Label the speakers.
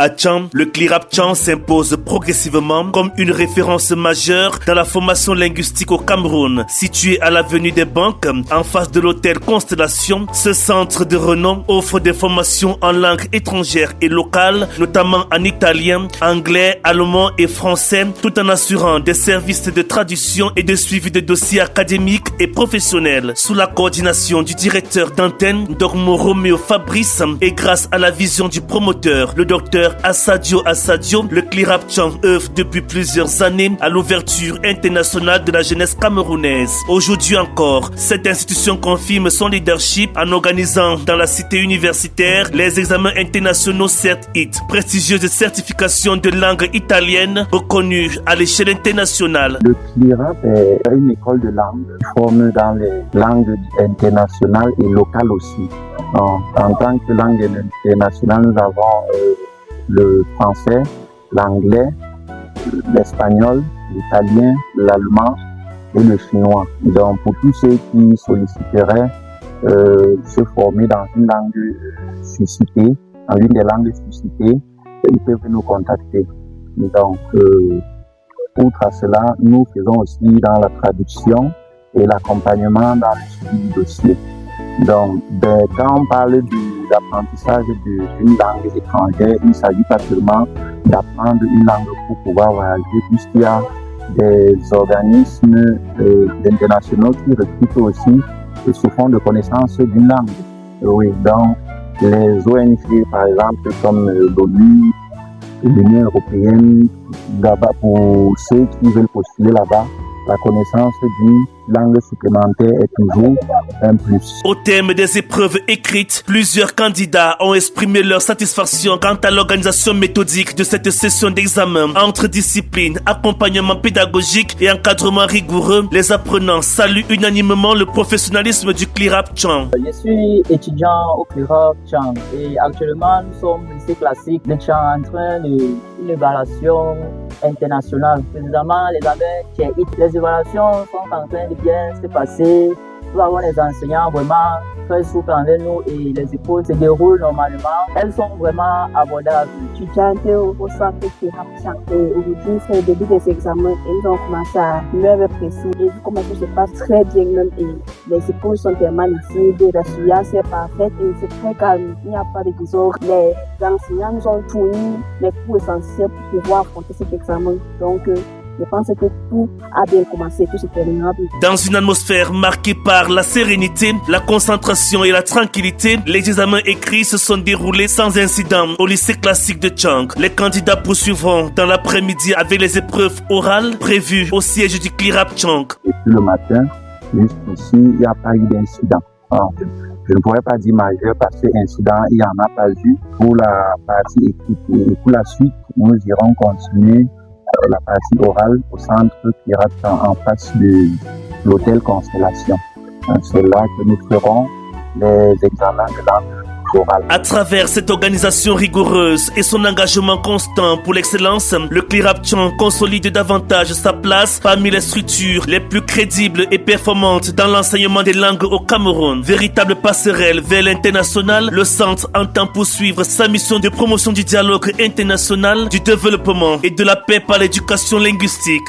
Speaker 1: À Tcham, le CLIRAP Tcham s'impose progressivement comme une référence majeure dans la formation linguistique au Cameroun. Situé à l'avenue des Banques, en face de l'hôtel Constellation, ce centre de renom offre des formations en langues étrangères et locales, notamment en italien, anglais, allemand et français, tout en assurant des services de traduction et de suivi de dossiers académiques et professionnels. Sous la coordination du directeur d'antenne, Dr Roméo Fabrice, et grâce à la vision du promoteur, le docteur Assadio, le CLIRAP Tcham œuvre depuis plusieurs années à l'ouverture internationale de la jeunesse camerounaise. Aujourd'hui encore, cette institution confirme son leadership en organisant dans la cité universitaire les examens internationaux CERT-IT, prestigieuse certification de langue italienne reconnue à l'échelle internationale.
Speaker 2: Le CLIRAP est une école de langue formée dans les langues internationales et locales aussi. En tant que langue internationale, nous avons le français, l'anglais, l'espagnol, l'italien, l'allemand et le chinois. Donc, pour tous ceux qui solliciteraient se former dans une langue suscitée, dans l'une des langues suscitées, ils peuvent nous contacter. Donc, outre à cela, nous faisons aussi dans la traduction et l'accompagnement dans le suivi du dossier. Donc, quand on parle d'apprentissage d'une langue étrangère, il ne s'agit pas seulement d'apprendre une langue pour pouvoir voyager, puisqu'il y a des organismes internationaux qui recrutent aussi sous forme de connaissance d'une langue. Oui, donc les ONG, par exemple, comme l'ONU, l'Union européenne, là-bas, pour ceux qui veulent postuler là-bas, la connaissance d'une langue supplémentaire est toujours un plus.
Speaker 1: Au terme des épreuves écrites, plusieurs candidats ont exprimé leur satisfaction quant à l'organisation méthodique de cette session d'examen. Entre disciplines, accompagnement pédagogique et encadrement rigoureux, les apprenants saluent unanimement le professionnalisme du CLIRAP Tcham.
Speaker 3: Je suis étudiant au CLIRAP Tcham et actuellement nous sommes au lycée classique de Tcham en train d'une évaluation internationale. Précisément, les évaluations sont en train de bien se passer. Nous avons des enseignants vraiment très souples avec nous et les écoles se déroulent normalement. Elles sont vraiment abordables.
Speaker 4: Étudiante au centre CLIRAP Tcham. Aujourd'hui, c'est le début des examens et nous avons commencé à l'heure précise. Et vu comment tout se passe très bien même et les écoles sont tellement lisibles, la surveillance est parfaite et c'est très calme. Il n'y a pas de désordre. Les enseignants nous ont fourni les cours essentiels pour pouvoir affronter cet examen. Donc, je pense que tout a bien commencé, tout se terminera bien.
Speaker 1: Dans une atmosphère marquée par la sérénité, la concentration et la tranquillité, les examens écrits se sont déroulés sans incident au lycée classique de Tchang. Les candidats poursuivront dans l'après-midi avec les épreuves orales prévues au siège du CLIRAP Tchang.
Speaker 2: Et puis le matin, jusqu'ici, il n'y a pas eu d'incident. Je ne pourrais pas dire majeur parce qu'incident, il n'y en a pas eu pour la partie écrite. Et pour la suite, nous irons continuer la partie orale au centre CLIRAP en face de l'hôtel Constellation. C'est là que nous ferons les examens de langue orale.
Speaker 1: À travers cette organisation rigoureuse et son engagement constant pour l'excellence, le CLIRAP Tcham consolide davantage sa place parmi les structures les plus crédibles et performantes dans l'enseignement des langues au Cameroun. Véritable passerelle vers l'international, le centre entend poursuivre sa mission de promotion du dialogue international, du développement et de la paix par l'éducation linguistique.